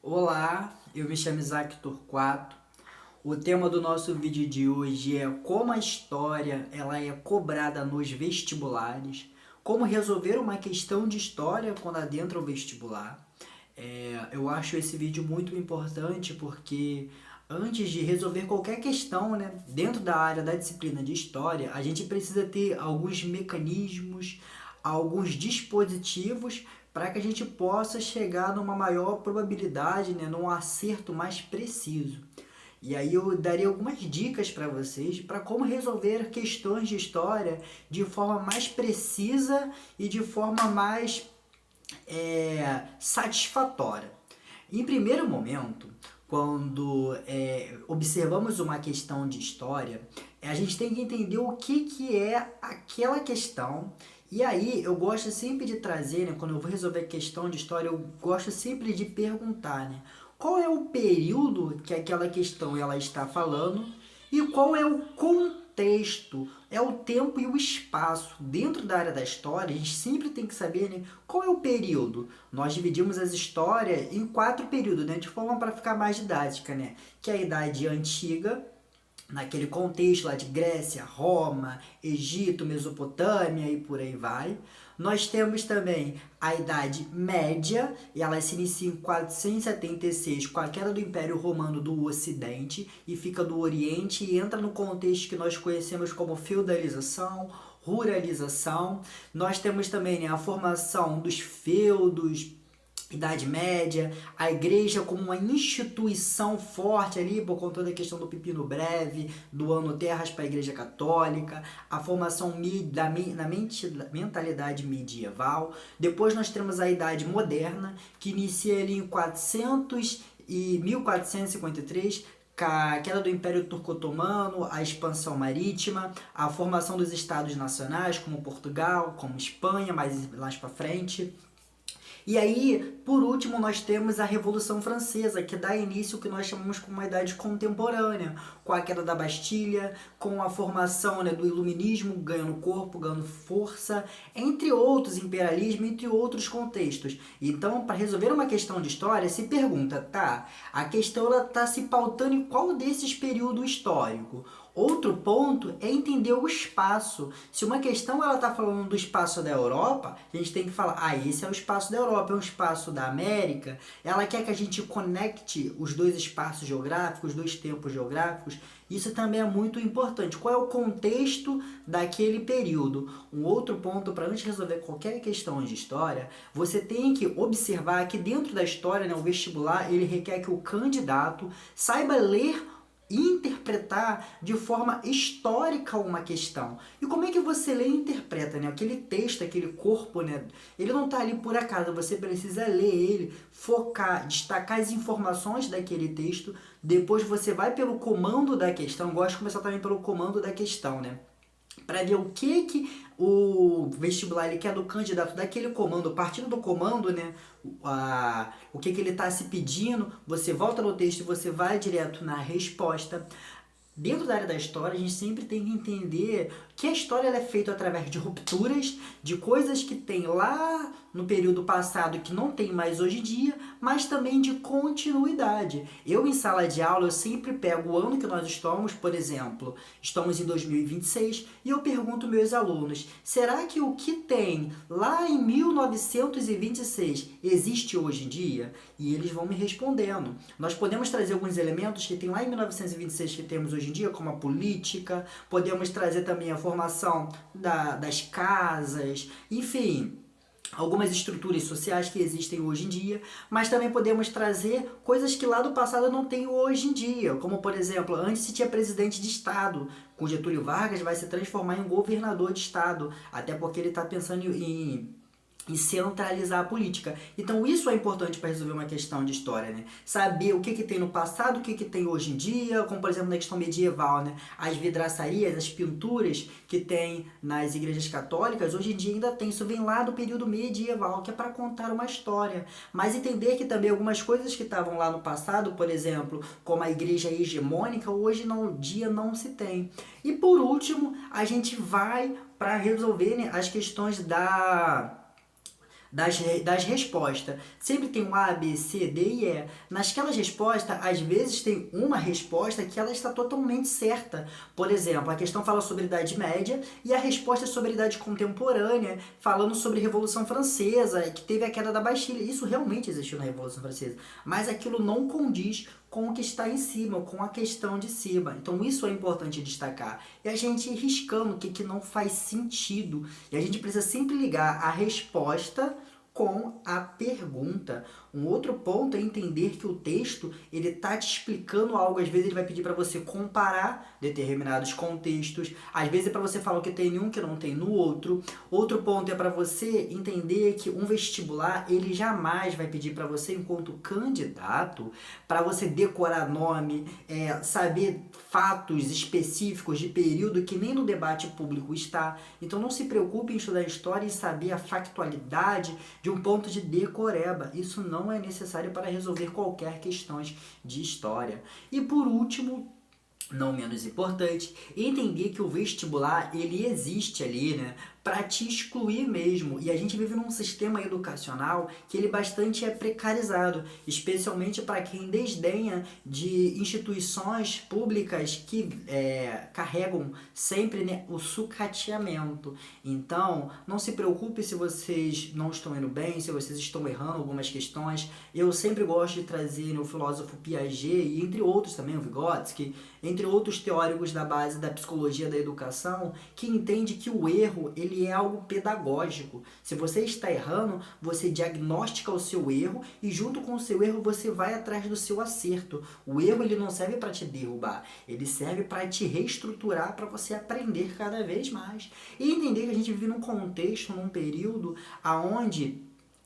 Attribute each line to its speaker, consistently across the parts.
Speaker 1: Olá, eu me chamo Isaac Torquato. O tema do nosso vídeo de hoje é como a história ela é cobrada nos vestibulares, como resolver uma questão de história quando adentra o vestibular. Eu acho esse vídeo muito importante porque antes de resolver qualquer questão, né, dentro da área da disciplina de história, a gente precisa ter alguns mecanismos, alguns dispositivos para que a gente possa chegar numa maior probabilidade, né, num acerto mais preciso. E aí eu daria algumas dicas para vocês para como resolver questões de história de forma mais precisa e de forma mais satisfatória. Em primeiro momento, quando observamos uma questão de história, a gente tem que entender o que é aquela questão. E aí eu gosto sempre de trazer, né, quando eu vou resolver questão de história, eu gosto sempre de perguntar, né, qual é o período que aquela questão ela está falando e qual é o contexto, é o tempo e o espaço. Dentro da área da história, a gente sempre tem que saber, né, qual é o período. Nós dividimos as histórias em 4 períodos, né, de forma para ficar mais didática, né, que é a Idade Antiga, naquele contexto lá de Grécia, Roma, Egito, Mesopotâmia e por aí vai. Nós temos também a Idade Média, e ela se inicia em 476 com a queda do Império Romano do Ocidente e fica do Oriente e entra no contexto que nós conhecemos como feudalização, ruralização. Nós temos também, né, a formação dos feudos, Idade Média, a igreja como uma instituição forte ali, por conta da questão do Pepino Breve, doando terras para a igreja católica, a formação na mentalidade medieval. Depois nós temos a Idade Moderna, que inicia ali em 400 e 1453, a queda do Império Turco-Otomano, a expansão marítima, a formação dos estados nacionais, como Portugal, como Espanha, mais para frente. E aí, por último, nós temos a Revolução Francesa, que dá início ao que nós chamamos como uma idade contemporânea, com a queda da Bastilha, com a formação, né, do Iluminismo ganhando corpo, ganhando força, entre outros, imperialismo, entre outros contextos. Então, para resolver uma questão de história, se pergunta, tá, a questão está se pautando em qual desses períodos históricos? Outro ponto é entender o espaço. Se uma questão ela está falando do espaço da Europa, a gente tem que falar, esse é o espaço da Europa, é o espaço da América. Ela quer que a gente conecte os dois espaços geográficos, os dois tempos geográficos. Isso também é muito importante. Qual é o contexto daquele período? Um outro ponto para antes de resolver qualquer questão de história, você tem que observar que dentro da história, né, o vestibular, ele requer que o candidato saiba ler e interpretar de forma histórica uma questão. E como é que você lê e interpreta, né? Aquele texto, aquele corpo, né? Ele não está ali por acaso, você precisa ler ele, focar, destacar as informações daquele texto, depois você vai pelo comando da questão, gosto de começar também pelo comando da questão, né? Para ver o que o vestibular ele quer do candidato daquele comando, partindo do comando, né, o que ele está se pedindo, você volta no texto e você vai direto na resposta. Dentro da área da história, a gente sempre tem que entender que a história ela é feita através de rupturas, de coisas que tem lá no período passado que não tem mais hoje em dia, mas também de continuidade. Eu, em sala de aula, eu sempre pego o ano que nós estamos, por exemplo, estamos em 2026, e eu pergunto aos meus alunos, será que o que tem lá em 1926 existe hoje em dia? E eles vão me respondendo. Nós podemos trazer alguns elementos que tem lá em 1926 que temos hoje em dia, como a política, podemos trazer também a formação das casas, enfim, algumas estruturas sociais que existem hoje em dia, mas também podemos trazer coisas que lá do passado não tem hoje em dia, como por exemplo, antes se tinha presidente de estado, com Getúlio Vargas vai se transformar em governador de estado, até porque ele está pensando em centralizar a política. Então isso é importante para resolver uma questão de história, né? Saber o que tem no passado, o que tem hoje em dia, como por exemplo na questão medieval, né? As vidraçarias, as pinturas que tem nas igrejas católicas, hoje em dia ainda tem, isso vem lá do período medieval, que é para contar uma história. Mas entender que também algumas coisas que estavam lá no passado, por exemplo, como a igreja hegemônica, hoje no dia não se tem. E por último, a gente vai para resolver, né, as questões das respostas. Sempre tem um A, B, C, D e E. Nasquelas respostas, às vezes tem uma resposta que ela está totalmente certa. Por exemplo, a questão fala sobre Idade Média e a resposta é sobre Idade Contemporânea, falando sobre Revolução Francesa, que teve a queda da Bastilha. Isso realmente existiu na Revolução Francesa, mas aquilo não condiz com o que está em cima, com a questão de cima. Então isso é importante destacar. E a gente riscando o que não faz sentido. E a gente precisa sempre ligar a resposta com a pergunta. Um outro ponto é entender que o texto ele tá te explicando algo. Às vezes ele vai pedir para você comparar determinados contextos. Às vezes é para você falar o que tem em um que não tem no outro. Outro ponto é para você entender que um vestibular ele jamais vai pedir para você, enquanto candidato, para você decorar nome, saber fatos específicos de período que nem no debate público está. Então não se preocupe em estudar história e saber a factualidade de um ponto de decoreba. Isso não é necessário para resolver qualquer questão de história. E por último, não menos importante, entender que o vestibular ele existe ali, né, para te excluir mesmo. E a gente vive num sistema educacional que ele bastante é precarizado, especialmente para quem desdenha de instituições públicas que carregam sempre, né, o sucateamento. Então, não se preocupe se vocês não estão indo bem, se vocês estão errando algumas questões. Eu sempre gosto de trazer, né, o filósofo Piaget e entre outros também, o Vygotsky, entre outros teóricos da base da psicologia da educação, que entende que o erro ele é algo pedagógico. Se você está errando, você diagnostica o seu erro e junto com o seu erro você vai atrás do seu acerto. O erro ele não serve para te derrubar, ele serve para te reestruturar, para você aprender cada vez mais. E entender que a gente vive num contexto, num período aonde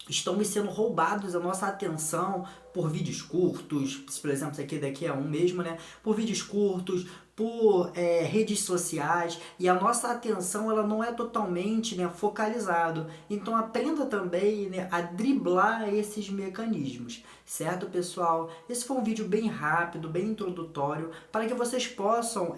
Speaker 1: estão sendo roubados a nossa atenção por vídeos curtos, por exemplo, isso aqui daqui é um mesmo, né? Por vídeos curtos, por redes sociais, e a nossa atenção ela não é totalmente, né, focalizado. Então aprenda também, né, a driblar esses mecanismos, certo, pessoal? Esse foi um vídeo bem rápido, bem introdutório, para que vocês possam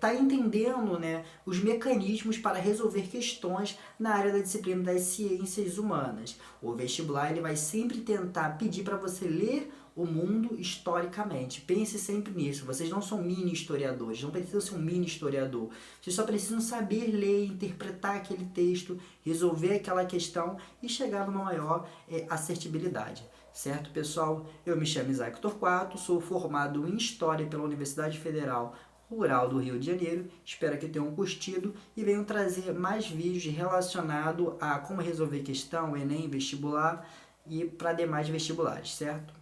Speaker 1: tá entendendo, né, os mecanismos para resolver questões na área da disciplina das ciências humanas. O vestibular ele vai sempre tentar pedir para você ler o mundo historicamente. Pense sempre nisso. Vocês não são mini historiadores, não precisam ser um mini historiador. Vocês só precisam saber ler, interpretar aquele texto, resolver aquela questão e chegar numa maior assertibilidade. Certo, pessoal? Eu me chamo Isaac Torquato, sou formado em História pela Universidade Federal Rural do Rio de Janeiro. Espero que tenham curtido e venham trazer mais vídeos relacionados a como resolver questão, Enem, vestibular e para demais vestibulares, certo?